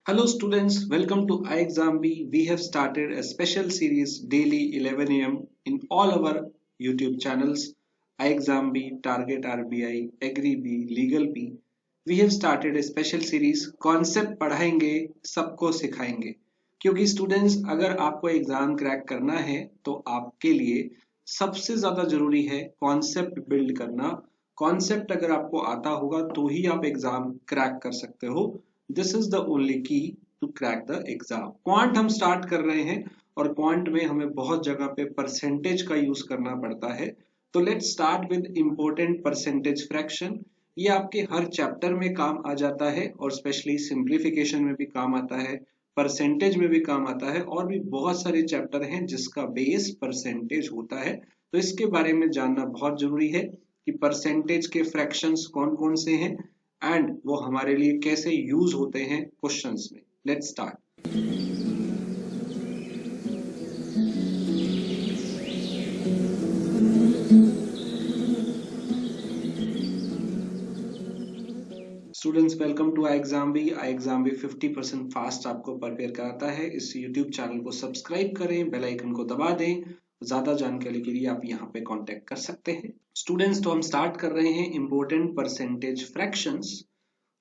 Hello students, welcome to iExamB. We have started a special series daily 11 a.m. in all our YouTube channels iExamB, Target RBI, AgriB, Legal B. We have started a special series concept पढ़ाएंगे सबको सिखाएंगे क्योंकि students अगर आपको exam crack करना है तो आपके लिए सबसे ज्यादा जरूरी है कॉन्सेप्ट बिल्ड करना। कॉन्सेप्ट अगर आपको आता होगा तो ही आप एग्जाम क्रैक कर सकते हो। This is the only key to crack the exam. Quant हम स्टार्ट कर रहे हैं और क्वांट में हमें बहुत जगह पे परसेंटेज का यूज करना पड़ता है। तो let's start with important percentage fraction. ये आपके हर चैप्टर में काम आ जाता है और स्पेशली सिंप्लीफिकेशन में भी काम आता है, परसेंटेज में भी काम आता है और भी बहुत सारे चैप्टर हैं जिसका बेस परसेंटेज होता है। तो इसके बारे में जानना बहुत जरूरी है कि परसेंटेज के फ्रैक्शंस कौन कौन से हैं एंड वो हमारे लिए कैसे यूज होते हैं क्वेश्चंस में। Let's start. Students welcome to iExamB। iExamB 50% fast आपको प्रिपेयर कराता है। इस YouTube चैनल को सब्सक्राइब करें, बेल आइकन को दबा दें। ज्यादा जानकारी के लिए आप यहाँ पे कांटेक्ट कर सकते हैं। स्टूडेंट्स तो हम स्टार्ट कर रहे हैं इंपॉर्टेंट परसेंटेज फ्रैक्शंस।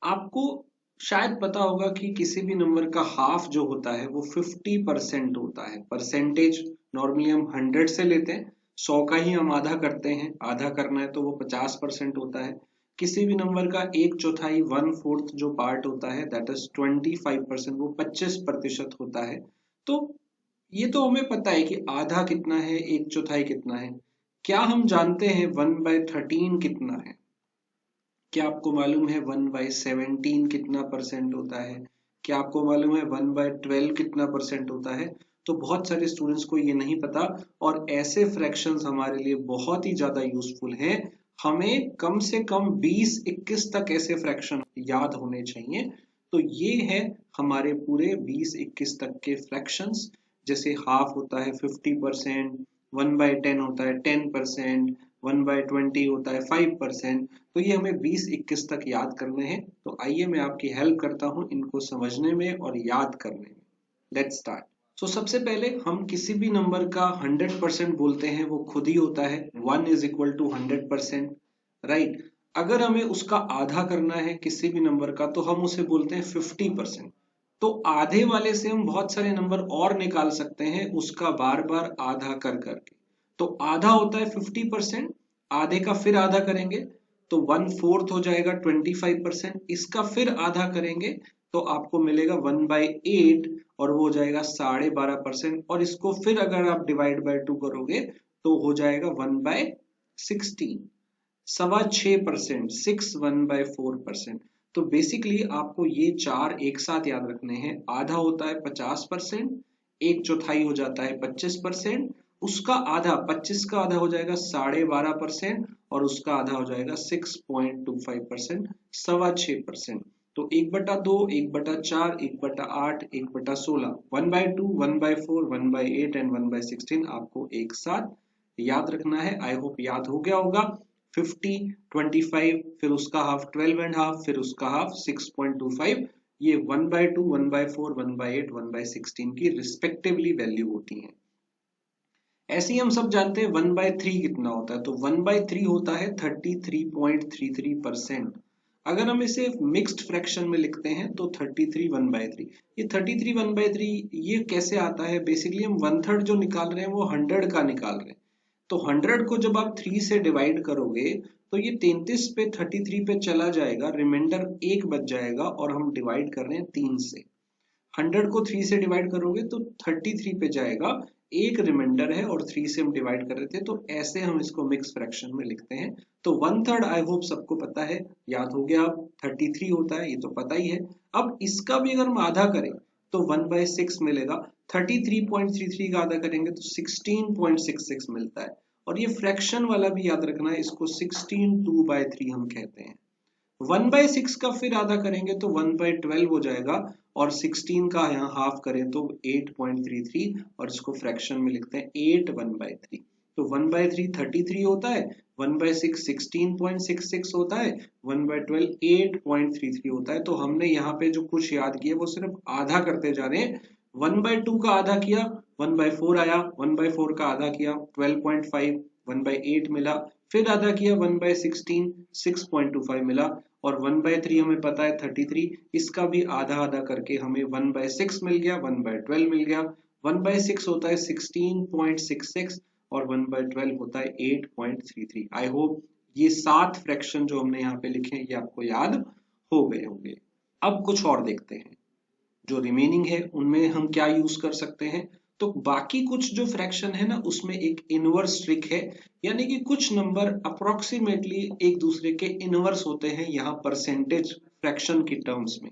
आपको शायद पता होगा कि किसी भी नंबर का हाफ जो होता है वो 50% होता है। परसेंटेज नॉर्मली हम 100 से लेते हैं, 100 का ही हम आधा करते हैं, आधा करना है तो वो 50% होता है। किसी भी नंबर का एक चौथाई 1/4 जो पार्ट होता है दैट इज 25%, वो 25% होता है। तो ये तो हमें पता है कि आधा कितना है, एक चौथाई कितना है। क्या हम जानते हैं 1/13 कितना है? क्या आपको मालूम है 1/17 कितना परसेंट होता है? क्या आपको मालूम है 1/12 कितना परसेंट होता है? तो बहुत सारे स्टूडेंट्स को ये नहीं पता और ऐसे फ्रैक्शंस हमारे लिए बहुत ही ज्यादा यूजफुल हैं। हमें कम से कम 20-21 तक ऐसे फ्रैक्शन याद होने चाहिए। तो ये है हमारे पूरे 20-21 तक के फ्रैक्शंस। जैसे हाफ होता है 50%, 1/10 होता है 10%, 1/20 होता है 5%। तो ये हमें 20-21 तक याद करने हैं। तो आइए मैं आपकी हेल्प करता हूं इनको समझने में और याद करने में। Let's start. सो सबसे पहले हम किसी भी नंबर का 100% बोलते हैं, वो खुद ही होता है 1 इज इक्वल टू 100%, राइट। अगर हमें उसका आधा करना है किसी भी नंबर का तो हम उसे बोलते हैं 50%। तो आधे वाले से हम बहुत सारे नंबर और निकाल सकते हैं उसका बार बार आधा कर करके। तो आधा होता है 50%, आधे का फिर आधा करेंगे तो 1/4 हो जाएगा 25%। इसका फिर आधा करेंगे तो आपको मिलेगा 1/8 और वो हो जाएगा 12.5%। और इसको फिर अगर आप डिवाइड बाय 2 करोगे तो हो जाएगा 1/16, 6.25%, 6 1/4%। तो बेसिकली आपको ये चार एक साथ याद रखने हैं। आधा होता है 50%, एक चौथाई हो जाता है 25%, उसका आधा 25 का आधा हो जाएगा 12.5% और उसका आधा हो जाएगा 6.25%, 6.25%। तो 1/2, 1/4, 1/8, 1/16, 1/2, 1/4, 1/8 एंड 1/16 आपको एक साथ याद रखना है। आई होप याद हो गया होगा। 50, 25, फिर उसका हाफ 12.5, फिर उसका हाफ 6.25। ये 1/2, 1/4, 1/8, 1/16 की रिस्पेक्टिवली वैल्यू होती हैं। ऐसे ही हम सब जानते हैं 1/3 कितना होता है। तो 1/3 होता है 33.33%। अगर हम इसे मिक्स्ड फ्रैक्शन में लिखते हैं तो 33 1/3। ये 33 1/3 ये कैसे आता है? बेसिकली हम 1/3 जो निकाल रहे हैं वो 100 का निकाल रहे हैं। तो 100 को जब आप 3 से डिवाइड करोगे तो ये 33 पे 33 पे चला जाएगा, रिमाइंडर 1 बच जाएगा और हम डिवाइड कर रहे हैं 3 से। 100 को 3 से डिवाइड करोगे तो 33 पे जाएगा, एक रिमाइंडर है और 3 से हम डिवाइड कर रहे थे। तो ऐसे हम इसको मिक्स फ्रैक्शन में लिखते हैं। तो 1/3 आई होप सबको पता है, याद हो गया। अब 33 होता है, ये तो पता ही है। अब इसका भी अगर हम आधा करें तो 1/6 मिलेगा। 33.33 का आधा करेंगे तो 16.66 मिलता है। और ये फ्रैक्शन वाला भी याद रखना है, इसको 16 2/3 हम कहते हैं। 1/6 का फिर आधा करेंगे तो 1/12 हो जाएगा और 16 का यहाँ हाफ करें तो 8.33 और इसको फ्रैक्शन में लिखते हैं 8 1/3। तो 1/3 33 होता है, 1/6 16.66 होता है, 1/12 8.33 होता है। तो हमने यहाँ पे जो कुछ याद किया वो सिर्फ आधा करते जा रहे हैं। 1/2 का आधा किया 1/4 आया, 1/4 का आधा किया 12.5, 1/8 मिला, फिर आधा किया 1/16 6.25 मिला, और 1/3 हमें पता है 33, इसका भी आधा आधा करके हमें 1/6 मिल गया, 1/12 मिल गया। 1/6 होता है 16.66 और 1/12 होता है 8.33। आई होप ये 7 फ्रैक्शन जो हमने यहाँ पे लिखे हैं ये आपको याद हो गए होंगे। अब कुछ और देखते हैं, जो रिमेनिंग है उनमें हम क्या यूज कर सकते हैं। तो बाकी कुछ जो फ्रैक्शन है ना उसमें एक इनवर्स ट्रिक है, यानी कि कुछ नंबर अप्रोक्सीमेटली एक दूसरे के इनवर्स होते हैं यहाँ परसेंटेज फ्रैक्शन की टर्म्स में।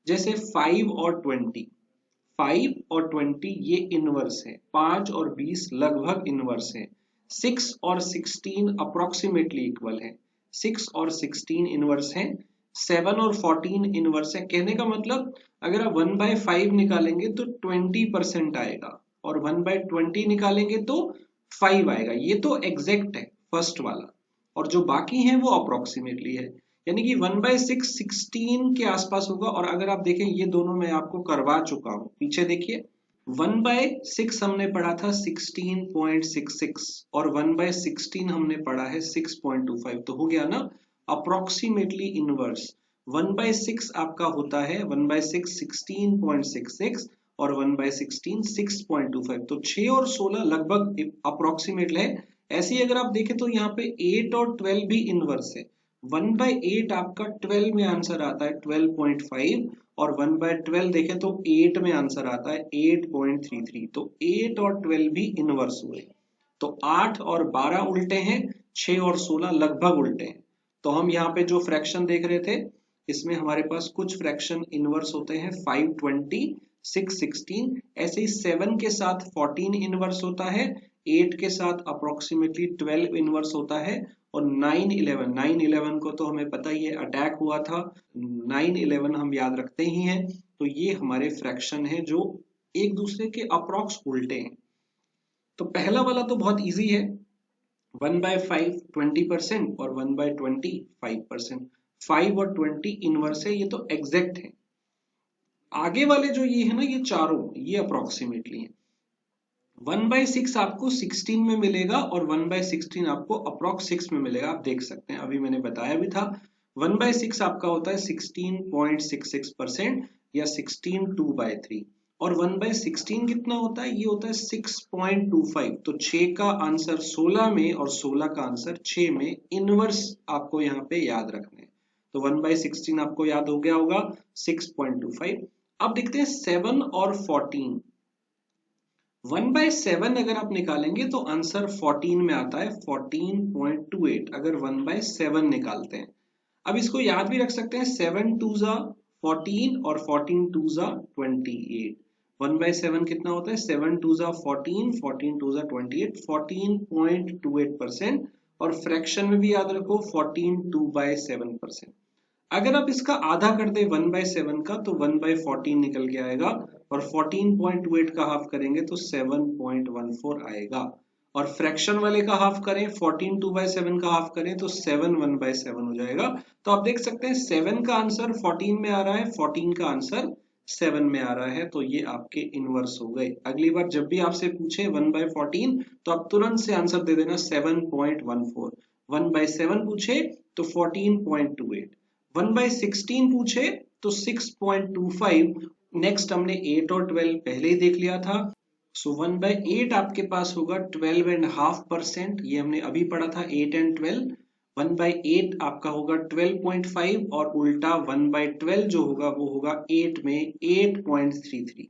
जैसे 5 और 20, 5 और 20 ये इनवर्स है, 5 और 20 लगभग इनवर्स है, 6 और 16 अप्रोक्सीमेटली इक्वल है, 6 और 16 इनवर्स है, 7 और 14 इनवर्स है। कहने का मतलब अगर आप 1/5 निकालेंगे तो 20% आएगा, और 1/20 निकालेंगे तो 5 आएगा। ये तो एग्जैक्ट है फर्स्ट वाला, और जो बाकी है वो अप्रोक्सीमेटली है, यानी कि 1/6 16 के आसपास होगा। और अगर आप देखें ये दोनों मैं आपको करवा चुका हूं, पीछे देखिए 1/6 हमने पढ़ा था 16.66 और 1/16 हमने पढ़ा है 6.25, तो हो गया ना अप्रोक्सीमेटली इनवर्स। 1/6 आपका होता है 1/6 16.66 और 1/16 6.25, तो 6 और 16 लगभग अप्रोक्सीमेट है। ऐसे ही अगर आप देखें तो यहाँ पे 8 और 12 भी इनवर्स है। 1/8 आपका 12 में आंसर आता है 12.5, और 1/12 देखें तो 8 में आंसर आता है 8.33, तो 8 और 12 भी इनवर्स हुए। तो 8 और 12 उल्टे हैं, 6 और 16 लगभग उल्टे हैं। तो हम यहाँ पे जो फ्रैक्शन देख रहे थे इसमें हमारे पास कुछ फ्रैक्शन इनवर्स होते हैं, 5 20 6 16, ऐसे ही 7 के साथ 14 इनवर्स होता है, 8 के साथ अप्रोक्सीमेटली 12 इनवर्स होता है, और 9 11 को तो हमें पता ही है अटैक हुआ था, 9 11 हम याद रखते ही हैं। तो ये हमारे फ्रैक्शन है जो एक दूसरे के अप्रोक्स उल्टे हैं। तो पहला वाला तो बहुत इजी है, 1/5 20% और 1/20 5%, 5 और 20 इनवर्स है, ये तो एग्जैक्ट है। आगे वाले जो ये है ना ये चारों ये अप्रोक्सीमेटली है। 1/6 आपको 16 में मिलेगा और 1/16 आपको अप्रोक्स 6 में मिलेगा, आप देख सकते हैं अभी मैंने बताया भी था। 1/6 आपका होता है 16.66% या 16 2/3, और 1/16 कितना होता है, ये होता है 6.25। तो 6 का आंसर 16 में और 16 का आंसर 6 में, इनवर्स आपको यहाँ पे याद रखना है। तो 1/16 आपको याद हो गया होगा 6.25। अब देखते हैं 7 और 14। 1/7 अगर आप निकालेंगे तो आंसर 14 में आता है 14.28, अगर 1/7 निकालते हैं। अब इसको याद भी रख सकते हैं, 7 2 जा 14 और 14 2 जा 28। 1/7 कितना होता है, 7 2 जा 14, 14 2 जा 28, 14.28%, और फ्रैक्शन में भी याद रखो 14 2/7%। अगर आप इसका आधा कर दे 1/7 का तो 1/14 निकल के आएगा, और 14.28 का हाफ करेंगे तो 7.14 आएगा, और फ्रैक्शन वाले का हाफ करें 14 2/7 का हाफ करें तो 7 1/7 हो जाएगा। तो आप देख सकते हैं 7 का आंसर 14 में आ रहा है, 14 का आंसर 7 में आ रहा है, तो ये आपके इनवर्स हो गए। अगली बार जब भी आपसे पूछे 1/14 तो आप तुरंत से आंसर दे देना 7.14। 1/7 पूछे तो 14.28, 1/16 पूछे तो 6.25। नेक्स्ट हमने 8 और 12 पहले ही देख लिया था, सो 1/8 आपके पास होगा 12.5%, ये हमने अभी पढ़ा था 8 एंड 12। 1/8 आपका होगा 12.5, और उल्टा 1/12 जो होगा वो होगा 8 में 8.33।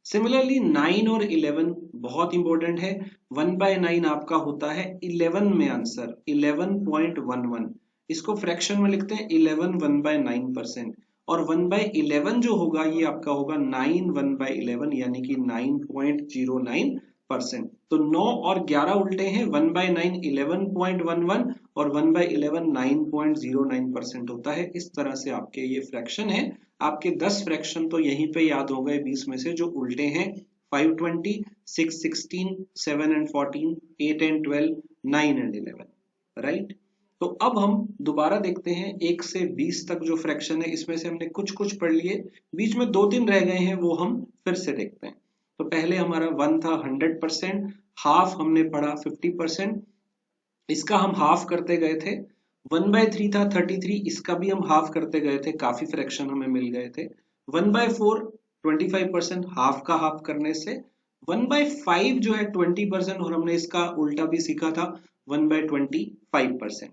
सिमिलरली 9 और 11 बहुत इंपॉर्टेंट है। 1/9 आपका होता है 11 में आंसर 11.11, इसको फ्रैक्शन में लिखते हैं 11 1/9%, और 1/11 जो होगा ये आपका होगा 9 1/11 यानी कि 9.09%। तो 9 और 11 उल्टे हैं, 1/9 11.11 और 1/11 9.09% होता है। इस तरह से आपके ये फ्रैक्शन है। आपके 10 फ्रैक्शन तो यहीं पे याद हो गए 20 में से जो उल्टे हैं 520, 6, 16, 7 and 14, 8 and 12, 9 and 11, राइट। तो अब हम दोबारा देखते हैं 1 से 20 तक जो फ्रैक्शन है, इसमें से हमने कुछ कुछ पढ़ लिए, बीच में 2-3 रह गए हैं, वो हम फिर से देखते हैं। तो पहले हमारा 1 था 100%, हाफ हमने पढ़ा 50%, इसका हम हाफ करते गए थे। 1/3 था 33, इसका भी हम हाफ करते गए थे, काफी फ्रैक्शन हमें मिल गए थे। 1/4 25%, हाफ का हाफ करने से। 1/5 जो है 20%, और हमने इसका उल्टा भी सीखा था 1/25%।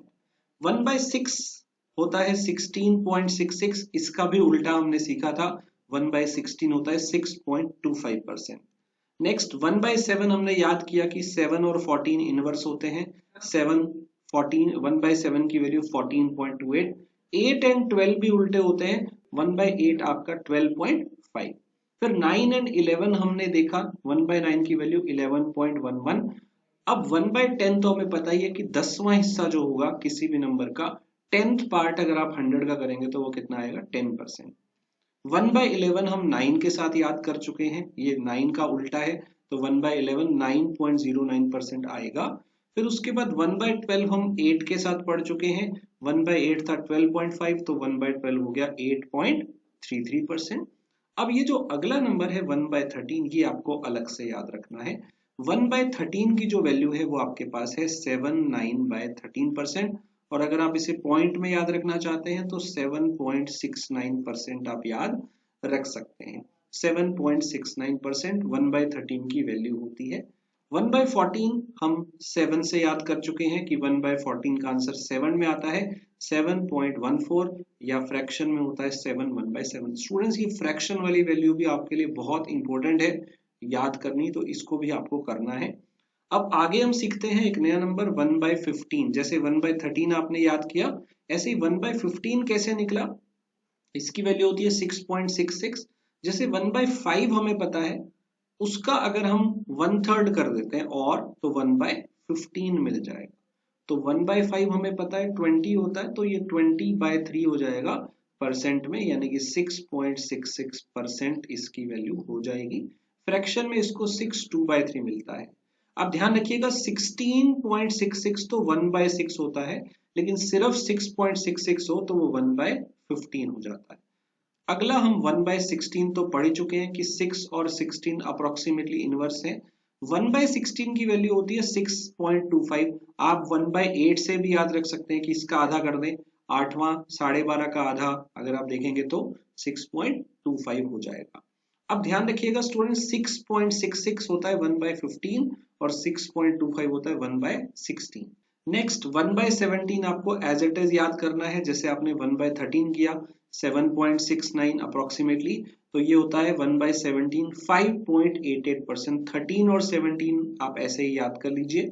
1/6 होता है 16.66, इसका भी उल्टा हमने सीखा था, 1/16 होता है 6.25%। नेक्स्ट 1/7 हमने याद किया कि 7 और 14 इनवर्स होते हैं। 7 14, 1/7 की वैल्यू 14.28। 8 एंड 12 भी उल्टे होते हैं, 1/8 आपका 12.5। फिर 9 एंड 11 हमने देखा, 1/9 की वैल्यू 11.11। अब 1/10 तो हमें पता ही है कि 10वां हिस्सा जो होगा किसी भी नंबर का, 10th पार्ट अगर आप 100 का करेंगे तो वो कितना आएगा, 10%। 1/11 हम 9 के साथ याद कर चुके हैं, ये 9 का उल्टा है, तो 1/11 9.09% आएगा। फिर उसके बाद 1/12 हम 8 के साथ पढ़ चुके हैं, 1/8 था 12.5, तो 1/12 हो गया 8.33%। अब ये जो अगला नंबर है 1/13, ये आपको अलग से याद रखना है। 1/13 की जो वैल्यू है वो आपके पास है 79/13%, और अगर आप इसे पॉइंट में याद रखना चाहते हैं तो 7.69% आप याद रख सकते हैं। 7.69% 1/13 की वैल्यू होती है। 1/14 हम 7 से याद कर चुके हैं कि 1/14 का आंसर 7 में आता है, 7.14, या फ्रैक्शन में होता है 7 1/7। स्टूडेंट्स, ये फ्रैक्शन वाली वैल्यू भी आपके लिए बहुत इंपॉर्टेंट है याद करनी, तो इसको भी आपको करना है। अब आगे हम सीखते हैं एक नया नंबर 1/15। जैसे 1/13 आपने याद किया, ऐसे ही 1/15 कैसे निकला, इसकी वैल्यू होती है 6.66। जैसे 1/5 हमें पता है, उसका अगर हम 1/3 कर देते हैं और, तो 1/15 मिल जाएगा। तो 1/5 हमें पता है 20 होता है, तो ये 20/3 हो जाएगा परसेंट में, यानी कि 6.66% इसकी वैल्यू हो जाएगी। फ्रैक्शन में इसको 6 2/3 मिलता है। अब ध्यान रखिएगा 16.66 तो 1/6 होता है, लेकिन सिर्फ 6.66 हो तो वो 1/15 हो जाता है। अगला हम 1/16 तो पढ़ चुके हैं कि 6 और 16 अप्रोक्सीमेटली इनवर्स है। 1/16 की वैल्यू होती है 6.25। आप 1/8 से भी याद रख सकते हैं कि इसका आधा कर दें, 8वां 12.5 का आधा अगर आप देखेंगे तो 6.25 हो जाएगा। अब ध्यान रखिएगा स्टूडेंट, 6.66 होता है 1/15 और 6.25 होता है 1/16। नेक्स्ट 1/17 आपको एज इट इज याद करना है, जैसे आपने 1/13 किया 7.69 अप्रोक्सीमेटली, तो ये होता है 1/17 5.88%। 13 और 17 आप ऐसे ही याद कर लीजिए।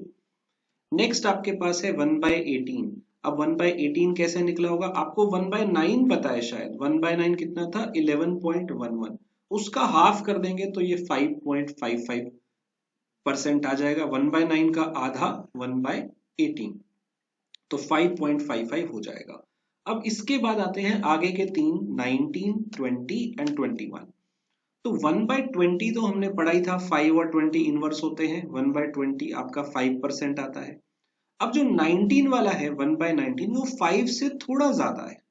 नेक्स्ट आपके पास है 1/18। अब 1/18 कैसे निकला होगा, आपको 1/9 पता है शायद, 1/9 कितना था 11.11, उसका हाफ कर देंगे तो ये 5.55% आ जाएगा। 1/9 का आधा 1/18, तो 5.55 हो जाएगा। अब इसके बाद आते हैं आगे के तीन, 19, 20 एंड 21। तो 1/20 तो हमने पढ़ाई था, 5 और 20 इनवर्स होते हैं, 1/20 आपका 5% आता है। अब जो 19 वाला है 1/19, वो 5 से थोड़ा ज्यादा है,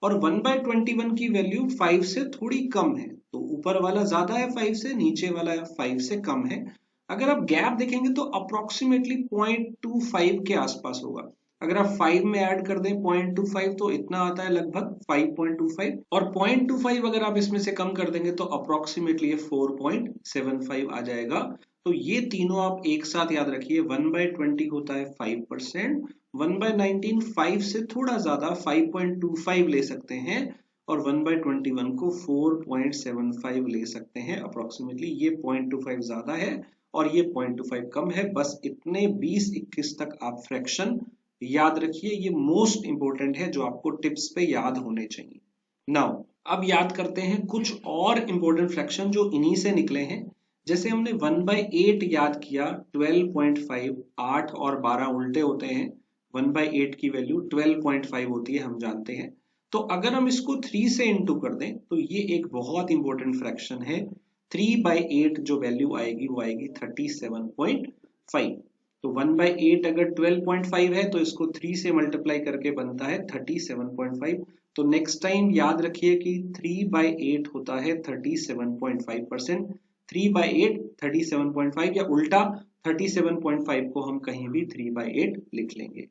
और 1/21 की वैल्यू 5 से थोड़ी कम है, तो ऊपर वाला ज्यादा है 5 से, नीचे वाला 5 से कम है। अगर आप गैप देखेंगे तो अप्रोक्सीमेटली 0.25 के आसपास होगा। अगर आप 5 में ऐड कर दें 0.25 तो इतना आता है लगभग 5.25, और 0.25 अगर आप इसमें से कम कर देंगे तो अप्रोक्सीमेटली ये 4.75 आ जाएगा। तो ये तीनों आप एक साथ याद रखिए, 1/20 होता है 5%, 1/19 5 से थोड़ा ज्यादा 5.25 ले सकते हैं, और 1/21 को 4.75 ले सकते हैं अप्रोक्सीमेटली। ये 0.25 ज्यादा है और ये 0.25 कम है। बस इतने 20-21 तक आप फ्रैक्शन याद रखिए, ये मोस्ट इंपोर्टेंट है जो आपको टिप्स पे याद होने चाहिए। नाउ अब याद करते हैं कुछ और इंपोर्टेंट फ्रैक्शन जो इन्हीं से निकले हैं। जैसे हमने 1/8 याद किया 12.5, 8 और 12 उल्टे होते हैं, 1/8 की वैल्यू 12.5 होती है, हम जानते हैं। तो अगर हम इसको 3 से इंटू कर दें तो ये एक बहुत इंपॉर्टेंट फ्रैक्शन है, 3/8 जो वैल्यू आएगी वो आएगी 37.5। तो 1/8 अगर 12.5 है तो इसको 3 से मल्टीप्लाई करके बनता है 37.5। तो नेक्स्ट टाइम याद रखिए कि 3/8 होता है 37.5%। 3/8 37.5 या उल्टा 37.5 को हम कहीं भी 3/8 लिख लेंगे।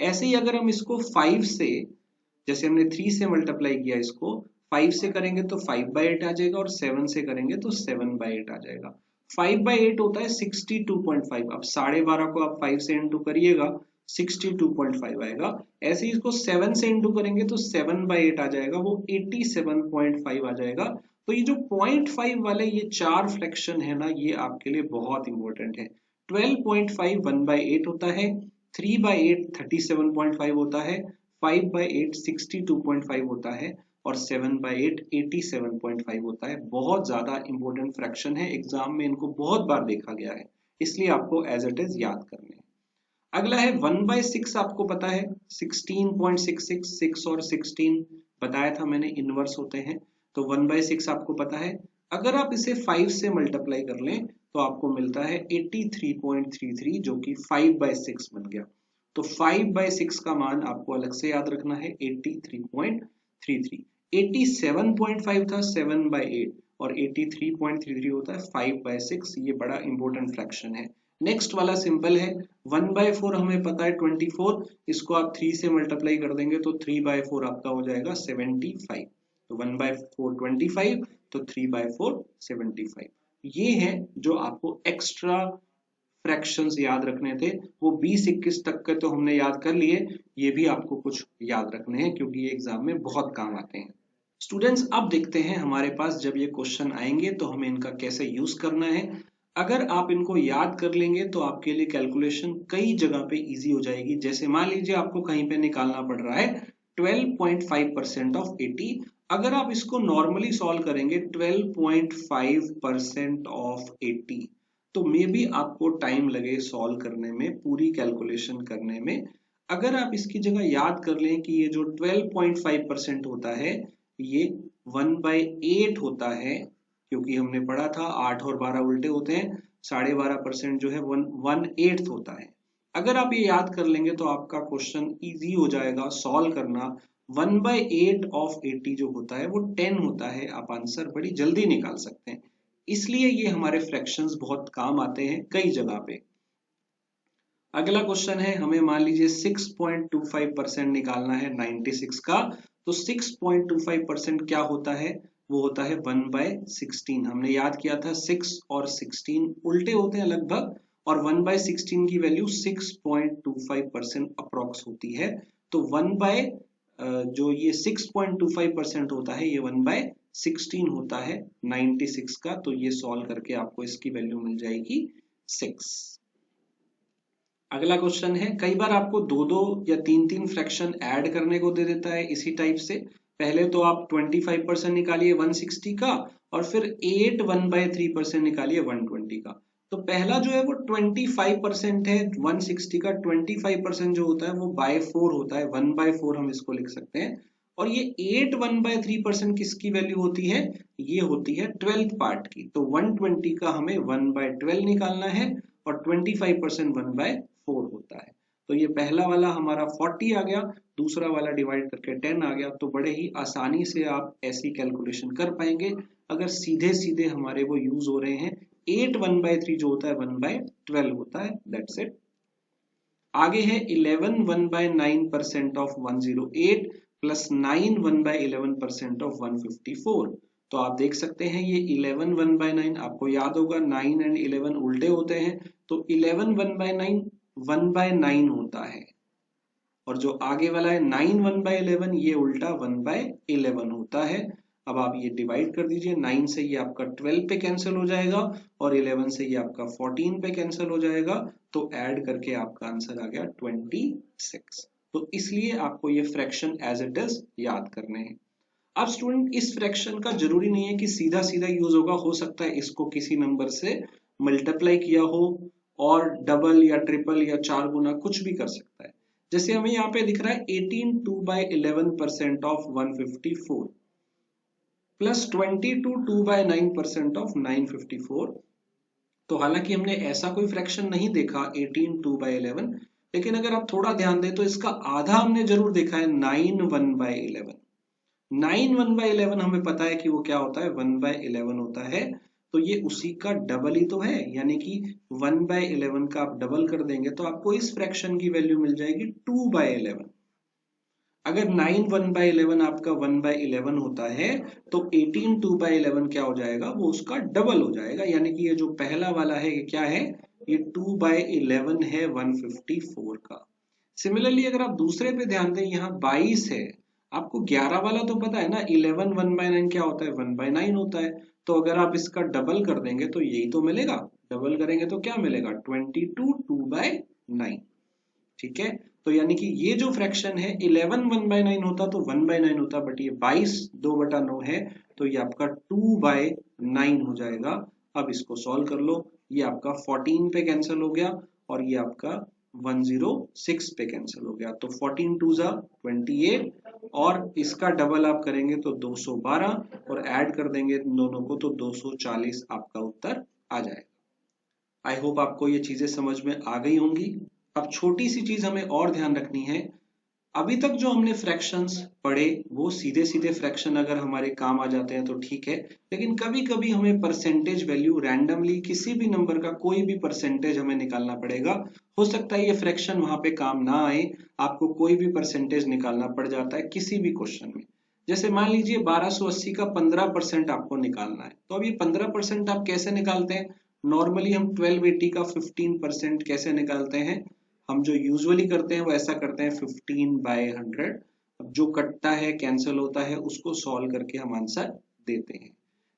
ऐसे ही अगर हम इसको 5 से, जैसे हमने 3 से मल्टीप्लाई किया, इसको 5 से करेंगे तो 5/8 आ जाएगा और 7 से करेंगे तो 7/8 आ जाएगा। 5/8 होता है 62.5। अब 12.5 को आप 5 से इंटू करिएगा 62.5 आएगा। ऐसे ही इसको 7 से इंटू करेंगे तो 7/8 आ जाएगा, वो 87.5 आ जाएगा। तो ये जो 0.5 वाले ये 4 फ्रैक्शन है ना, ये आपके लिए बहुत इंपॉर्टेंट है। 12.5 1/8 होता है, 3/8 37.5 होता है, 5/8 62.5 होता है और 7/8 87.5 होता है। बहुत ज्यादा इंपॉर्टेंट फ्रैक्शन है, एग्जाम में इनको बहुत बार देखा गया है, इसलिए आपको एज इट इज याद करने हैं। अगला है 1/6। आपको पता है 16.66, 6 और 16 बताया था मैंने इनवर्स होते हैं। तो 1/6 आपको पता है। अगर आप इसे 5 से मल्टीप्लाई कर लें तो आपको मिलता है 83.33 जो कि 5/6 बन गया। तो 5/6 का मान आपको अलग से याद रखना है 83.33। 87.5 था 7/8 और 83.33 होता है 5/6। ये बड़ा इंपॉर्टेंट फ्रैक्शन है। नेक्स्ट वाला सिंपल है, 1/4 हमें पता है 24। इसको आप 3 से मल्टीप्लाई कर देंगे तो 3/4 आपका हो जाएगा 75। तो 1/4 25 तो 3/4 75। ये है जो आपको एक्स्ट्रा फ्रैक्शंस याद रखने थे। वो 20-21 तक के तो हमने याद कर लिए, ये भी आपको कुछ याद रखने हैं क्योंकि ये एग्जाम में बहुत काम आते हैं। स्टूडेंट्स अब देखते हैं हमारे पास जब ये क्वेश्चन आएंगे तो हमें इनका कैसे यूज करना है। अगर आप इनको याद कर लेंगे तो आपके लिए कैलकुलेशन कई जगह पे इजी हो जाएगी। जैसे मान लीजिए आपको कहीं पे निकालना पड़ रहा है 12.5% ऑफ 80। अगर आप इसको नॉर्मली सॉल्व करेंगे 12.5% ऑफ 80 तो मे बी आपको टाइम लगे सॉल्व करने में, पूरी कैलकुलेशन करने में। अगर आप इसकी जगह याद कर लें कि ये जो 12.5% होता है ये 1/8 होता है, क्योंकि हमने पढ़ा था 8 और 12 उल्टे होते हैं, 12.5% जो है 1/8 होता है। अगर आप ये याद कर लेंगे तो आपका क्वेश्चन इजी हो जाएगा सॉल्व करना। 1/8 ऑफ 80 जो होता है वो 10 होता है, आप आंसर बड़ी जल्दी निकाल सकते हैं। इसलिए ये हमारे फ्रैक्शंस बहुत काम आते हैं कई जगह पे। अगला क्वेश्चन है, हमें मान लीजिए 6.25% निकालना है 96 का। तो 6.25% क्या होता है, वो होता है 1/16। हमने याद किया था 6 और 16 उल्टे होते हैं लगभग, और 1/16 की वैल्यू 6.25% अप्रोक्स होती है। तो जो ये 6.25% होता है ये 1/16 होता है 96 का। तो ये सॉल्व करके आपको इसकी वैल्यू मिल जाएगी 6। अगला क्वेश्चन है, कई बार आपको 2-2 या 3-3 फ्रैक्शन ऐड करने को दे देता है इसी टाइप से। पहले तो आप 25% निकालिए 160 का और फिर 8 1/3% निकालिए 120 का। तो पहला जो है वो 25% है 160 का। 25% जो होता है वो बाय 4 होता है, 1/4 हम इसको लिख सकते हैं। और ये 8 1/3% किसकी वैल्यू होती है, ये होती है 12th पार्ट की। तो 120 का हमें 1/12 निकालना है और 25% 1/4 होता है। तो ये पहला वाला हमारा 40 आ गया, दूसरा वाला डिवाइड करके 10 आ गया। तो बड़े ही आसानी से आप ऐसी कैलकुलेशन कर पाएंगे अगर सीधे सीधे हमारे वो यूज हो रहे हैं। 8 1/3 जो होता है 1/12 होता है, दैट्स इट। आगे है 11 1/9% ऑफ 108 प्लस 9 1/11% ऑफ 154। तो आप देख सकते हैं ये 11 1/9, आपको याद होगा 9 एंड 11 उल्टे होते हैं। तो 11 1/9 1/9 होता है, और जो आगे वाला है 9 1/11 ये उल्टा 1/11 होता है। अब आप ये डिवाइड कर दीजिए, 9 से ये आपका 12 पे कैंसिल हो जाएगा और 11 से ये आपका 14 पे कैंसिल हो जाएगा। तो ऐड करके आपका आंसर आ गया 26। तो इसलिए आपको ये फ्रैक्शन एज इट इज याद करने हैं। अब स्टूडेंट इस फ्रैक्शन का जरूरी नहीं है कि सीधा सीधा यूज होगा, हो सकता है इसको किसी नंबर से मल्टीप्लाई किया हो और डबल या ट्रिपल या 4 गुना कुछ भी कर सकता है। जैसे हमें यहाँ पे दिख रहा है 18 2/11% ऑफ 154 प्लस 22 2/9% ऑफ 954। तो हालांकि हमने ऐसा कोई फ्रैक्शन नहीं देखा 18 2/11, लेकिन अगर आप थोड़ा ध्यान दें तो इसका आधा हमने जरूर देखा है 9 1/11। 9 1/11 हमें पता है कि वो क्या होता है, 1/11 होता है। तो ये उसी का डबल ही तो है, यानी कि 1/11 का आप डबल कर देंगे तो आपको इस फ्रैक्शन की वैल्यू मिल जाएगी 2/11। अगर 9 1/11 आपका 1/11 होता है तो 18 2/11 क्या हो जाएगा, वो उसका डबल हो जाएगा। यानी कि ये जो पहला वाला है ये क्या है, ये 2/11 है 154 का। सिमिलरली अगर आप दूसरे पे ध्यान दें, यहाँ 22 है, आपको 11 वाला तो पता है ना, 11 1/9 क्या होता है, 1/9 होता है। तो अगर आप इसका डबल कर देंगे तो यही तो मिलेगा, डबल करेंगे तो क्या मिलेगा, 22 2/9। ठीक है, तो यानी कि ये जो फ्रैक्शन है 11 1/9 होता तो 1/9 होता, बट ये 22 2/9 है तो ये आपका 2/9 हो जाएगा। अब इसको सॉल्व कर लो, ये आपका 14 पे कैंसिल हो गया और ये आपका 106 पे कैंसिल हो गया। तो 14 2 जा 28 और इसका डबल आप करेंगे तो 212 और ऐड कर देंगे इन दोनों को तो 240 आपका उत्तर आ जाएगा। आई होप आपको ये चीजें समझ में आ गई होंगी। अब छोटी सी चीज हमें और ध्यान रखनी है, अभी तक जो हमने फ्रैक्शंस पढ़े वो सीधे सीधे फ्रैक्शन अगर हमारे काम आ जाते हैं तो ठीक है, लेकिन कभी कभी हमें परसेंटेज वैल्यू रैंडमली किसी भी नंबर का कोई भी परसेंटेज हमें निकालना पड़ेगा। हो सकता है ये फ्रैक्शन वहां पे काम ना आए, आपको कोई भी परसेंटेज निकालना पड़ जाता है किसी भी क्वेश्चन में। जैसे मान लीजिए 1280 का 15% आपको निकालना है, तो अब ये 15% आप कैसे निकालते हैं, नॉर्मली हम 1280 का 15% कैसे निकालते हैं, हम जो यूजुअली करते हैं वो ऐसा करते हैं 15/100। अब जो कटता है कैंसिल होता है उसको सॉल्व करके हम आंसर देते हैं।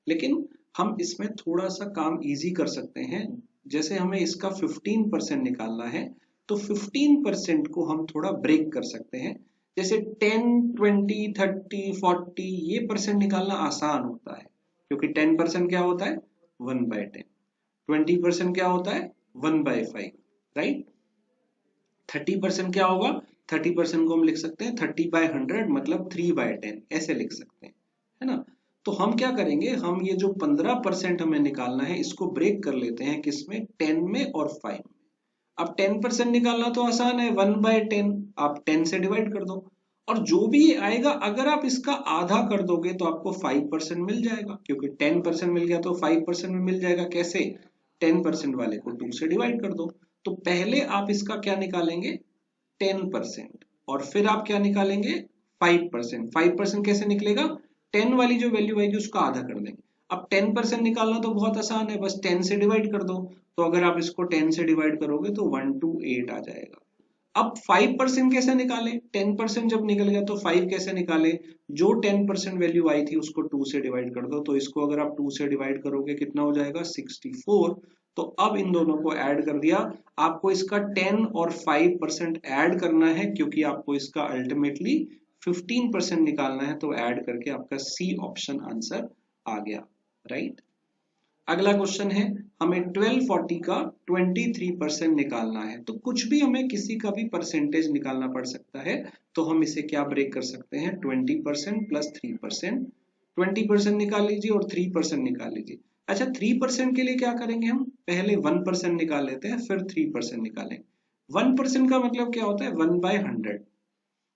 लेकिन हम इसमें थोड़ा सा काम इजी कर सकते हैं, जैसे हमें इसका 15% निकालना है तो 15% को हम थोड़ा ब्रेक कर सकते हैं। जैसे 10 20 30 40 ये परसेंट निकालना आसान होता है, क्योंकि 10% क्या होता है 1/10, 20% क्या होता है 1/5, राइट। 30% क्या होगा, 30% को हम लिख सकते हैं 30/100 मतलब 3/10, ऐसे लिख सकते हैं, है ना। तो हम क्या करेंगे, हम ये जो 15% हमें निकालना है इसको ब्रेक कर लेते हैं किसमें, 10 में और 5 में। अब 10% निकालना तो आसान है, 1/10 आप 10 से डिवाइड कर दो और जो भी आएगा अगर आप इसका आधा कर दोगे तो आपको 5% मिल जाएगा, क्योंकि 10% मिल गया तो 5% में मिल जाएगा। कैसे, 10% वाले को 2 से डिवाइड कर दो। तो पहले आप इसका क्या निकालेंगे 10% और फिर आप क्या निकालेंगे 5%। 5% कैसे निकलेगा, 10 वाली जो वैल्यू आएगी उसका आधा कर देंगे। अब 10% निकालना तो बहुत आसान है, बस 10 से डिवाइड कर दो। तो अगर आप इसको 10 से डिवाइड करोगे तो 128 आ जाएगा। अब 5% कैसे निकालें, 10% जब निकल गया तो 5 कैसे निकालें, जो 10% वैल्यू आई थी उसको 2 से डिवाइड कर दो। तो इसको अगर आप 2 से डिवाइड करोगे कितना हो जाएगा 64। तो अब इन दोनों को ऐड कर दिया, आपको इसका 10 और 5% ऐड करना है, क्योंकि आपको इसका अल्टीमेटली 15% निकालना है। तो ऐड करके आपका सी ऑप्शन आंसर आ गया, राइट। अगला क्वेश्चन है, हमें 1240 का 23% निकालना है। तो कुछ भी हमें किसी का भी परसेंटेज निकालना पड़ सकता है, तो हम इसे क्या ब्रेक कर सकते हैं, 20% प्लस 3%। 20% निकाल लीजिए और 3% निकाल लीजिए। अच्छा, 3% के लिए क्या करेंगे, हम पहले 1% निकाल लेते हैं फिर 3% निकालेंगे। 1% का मतलब क्या होता है 1/100।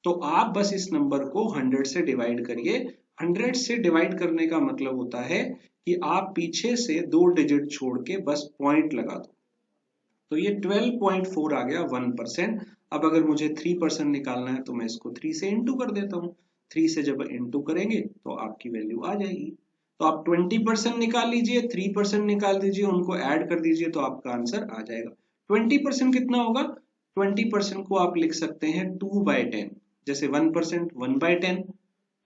तो आप बस इस नंबर को 100 से डिवाइड करिए। 100 से डिवाइड करने का मतलब होता है कि आप पीछे से 2 डिजिट छोड़ के बस पॉइंट लगा दो। तो ये 12.4 आ गया 1%। अब अगर मुझे 3% निकालना है तो मैं इसको 3 से इंटू कर देता हूँ। 3 से जब इंटू करेंगे तो आपकी वैल्यू आ जाएगी। तो आप 20% निकाल लीजिए, 3% निकाल दीजिए, उनको ऐड कर दीजिए तो आपका आंसर आ जाएगा। 20% कितना होगा, 20% को आप लिख सकते हैं 2/10। जैसे 1% 1/10,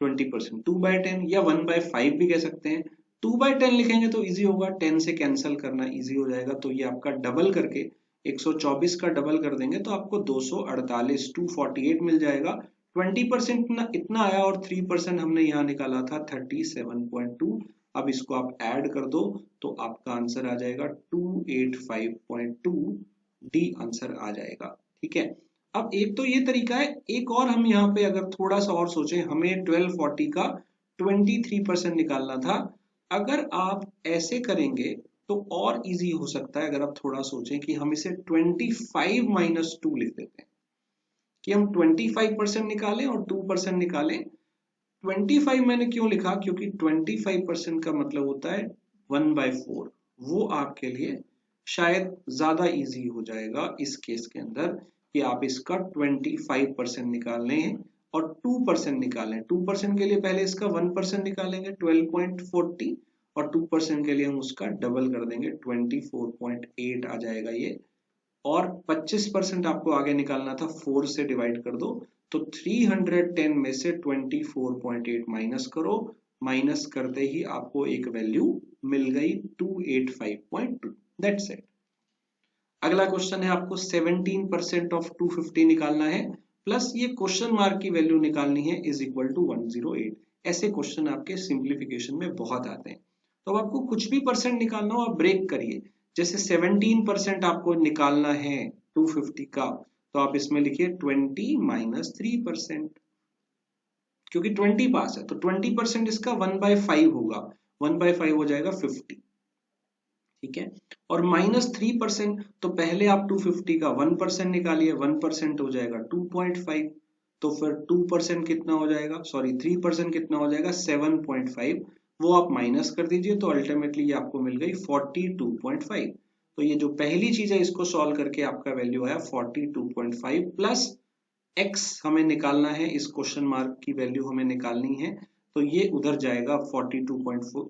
20% 2/10 या 1/5 भी कह सकते हैं। 2/10 लिखेंगे तो इजी होगा, 10 से कैंसिल करना इजी हो जाएगा। तो ये आपका डबल करके 124 का डबल कर देंगे तो आपको 248 248 मिल जाएगा। 20% इतना आया और 3% हमने यहाँ निकाला था 37.2। अब इसको आप ऐड कर दो तो आपका आंसर आ जाएगा 285.2, डी आंसर आ जाएगा। ठीक है, अब एक तो ये तरीका है, एक और हम यहाँ पे अगर थोड़ा सा और सोचें, हमें 1240 का 23% निकालना था। अगर आप ऐसे करेंगे तो और इजी हो सकता है। अगर आप थोड़ा सोचें कि हम इसे 25 माइनस 2 लिख देते हैं, कि हम 25% निकालें और 2% निकालें। 25 मैंने क्यों लिखा, क्योंकि 25% का मतलब होता है 1/4। वो आपके लिए शायद ज्यादा इजी हो जाएगा इस केस के अंदर, कि आप इसका 25% निकाल लें और 2% निकालें। 2% के लिए पहले इसका 1% निकालेंगे 12.40, और 2% के लिए हम उसका डबल कर देंगे 24.8 आ जाएगा ये। और 25% आपको आगे निकालना था, 4 से डिवाइड कर दो, तो 310 में से 24.8 माइनस करो। माइनस करते ही आपको एक वैल्यू मिल गई 285.2। That's it. अगला क्वेश्चन है, आपको 17% ऑफ 250 निकालना है, प्लस ये क्वेश्चन मार्क की वैल्यू निकालनी है इज इक्वल टू 108। ऐसे क्वेश्चन आपके सिंप्लीफिकेशन में बहुत आते हैं। तो अब आपको कुछ भी परसेंट निकालना हो आप ब्रेक करिए। जैसे 17% आपको निकालना है 250 का, तो आप इसमें लिखिए 20 माइनस 3%, क्योंकि 20 पास है तो 20% इसका 1/5 होगा। 1/5 हो जाएगा 50, ठीक है। और माइनस 3%, तो पहले आप 250 का 1% निकालिए, 1% हो जाएगा 2.5, तो फिर 2% कितना हो जाएगा, सॉरी 3% कितना हो जाएगा 7.5, वो आप माइनस कर दीजिए, तो अल्टीमेटली ये आपको मिल गई 42.5। तो ये जो पहली चीज है इसको सॉल्व करके आपका वैल्यू आया 42.5, प्लस x हमें निकालना है, इस क्वेश्चन मार्क की वैल्यू हमें निकालनी है, तो ये उधर जाएगा 42.4,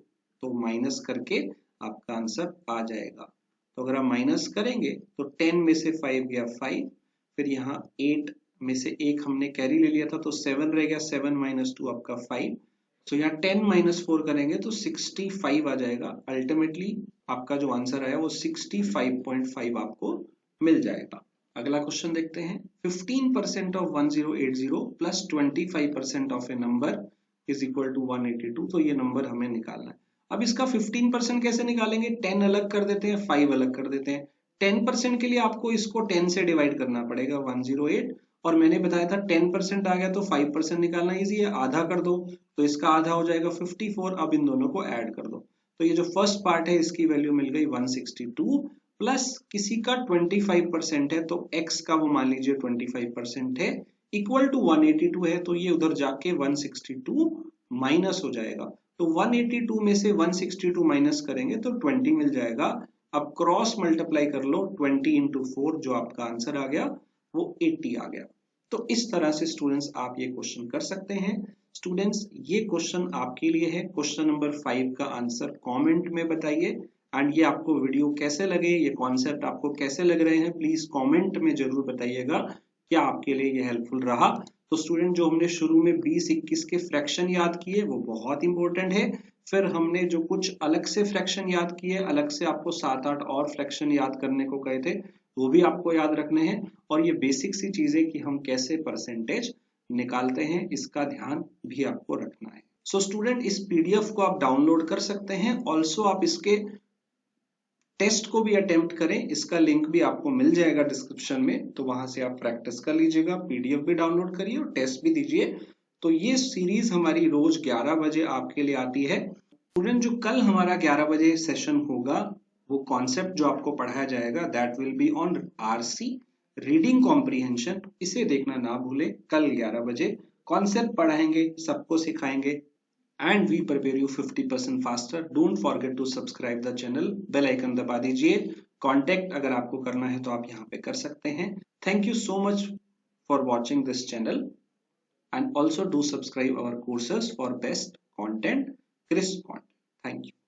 तो माइनस करके आपका आंसर आ जाएगा। तो अगर आप माइनस करेंगे तो 10 में से 5 गया 5, फिर यहाँ 8 में से 1 हमने कैरी ले लिया था तो 7 रह गया, 7 माइनस 2 आपका 5, तो यहाँ 10 माइनस 4 करेंगे तो 65 आ जाएगा। अल्टीमेटली आपका जो आंसर आया वो 65.5 आपको मिल जाएगा। अगला क्वेश्चन देखते हैं, 15% of 1080 plus 25% of a number is equal to 182। तो ये नंबर हमें निकालना है। अब इसका 15% कैसे निकालेंगे, 10 अलग कर देते हैं, 5 अलग कर देते हैं। 10% के लिए आपको इसको 10 से डिवाइड करना पड़ेगा 108, और मैंने बताया था 10% आ गया तो 5% निकालना इजी है, आधा कर दो तो इसका आधा हो जाएगा 54। अब इन दोनों को ऐड कर दो, तो ये जो फर्स्ट पार्ट है इसकी वैल्यू मिल गई 162, प्लस किसी का 25% है तो x का वो मान लीजिए 25% है, इक्वल टू 182 है, तो ये उधर जाके 162 माइनस हो जाएगा। तो 182 में से 162 माइनस करेंगे तो 20 मिल जाएगा। अब क्रॉस मल्टीप्लाई कर लो, 20 इंटू 4, जो आपका आंसर आ गया वो 80 आ गया। तो इस तरह से स्टूडेंट्स आप ये क्वेश्चन कर सकते हैं। स्टूडेंट्स ये क्वेश्चन आपके लिए है। क्वेश्चन नंबर 5 का आंसर कमेंट में बताइए, एंड ये आपको वीडियो कैसे लगे, ये कॉन्सेप्ट आपको कैसे लग रहे हैं, प्लीज कमेंट में जरूर बताइएगा, क्या आपके लिए ये हेल्पफुल रहा। तो स्टूडेंट जो हमने शुरू में 20-21 के फ्रैक्शन याद किए वो बहुत इंपॉर्टेंट है। फिर हमने जो कुछ अलग से फ्रैक्शन याद किए, अलग से आपको 7-8 और फ्रैक्शन याद करने को कहे थे, वो भी आपको याद रखने हैं। और ये बेसिक सी चीजें कि हम कैसे परसेंटेज निकालते हैं, इसका ध्यान भी आपको रखना है। सो स्टूडेंट इस पीडीएफ को आप डाउनलोड कर सकते हैं। ऑल्सो आप इसके टेस्ट को भी अटेम्प्ट करें, इसका लिंक भी आपको मिल जाएगा डिस्क्रिप्शन में, तो वहां से आप प्रैक्टिस कर लीजिएगा, पीडीएफ भी डाउनलोड करिए और टेस्ट भी दीजिए। तो ये सीरीज हमारी रोज 11 बजे आपके लिए आती है। स्टूडेंट जो कल हमारा 11 बजे सेशन होगा, वो कॉन्सेप्ट जो आपको पढ़ाया जाएगा that will be on RC, reading comprehension. इसे देखना ना भूले, कल 11 बजे कॉन्सेप्ट पढ़ाएंगे, सबको सिखाएंगे, and we prepare you 50% faster. Don't forget to subscribe the channel, bell icon दबा दीजिए। कांटेक्ट अगर आपको करना है तो आप यहाँ पे कर सकते हैं। Thank you so much for watching this channel, and also do subscribe our courses for best content, crisp content. Thank you.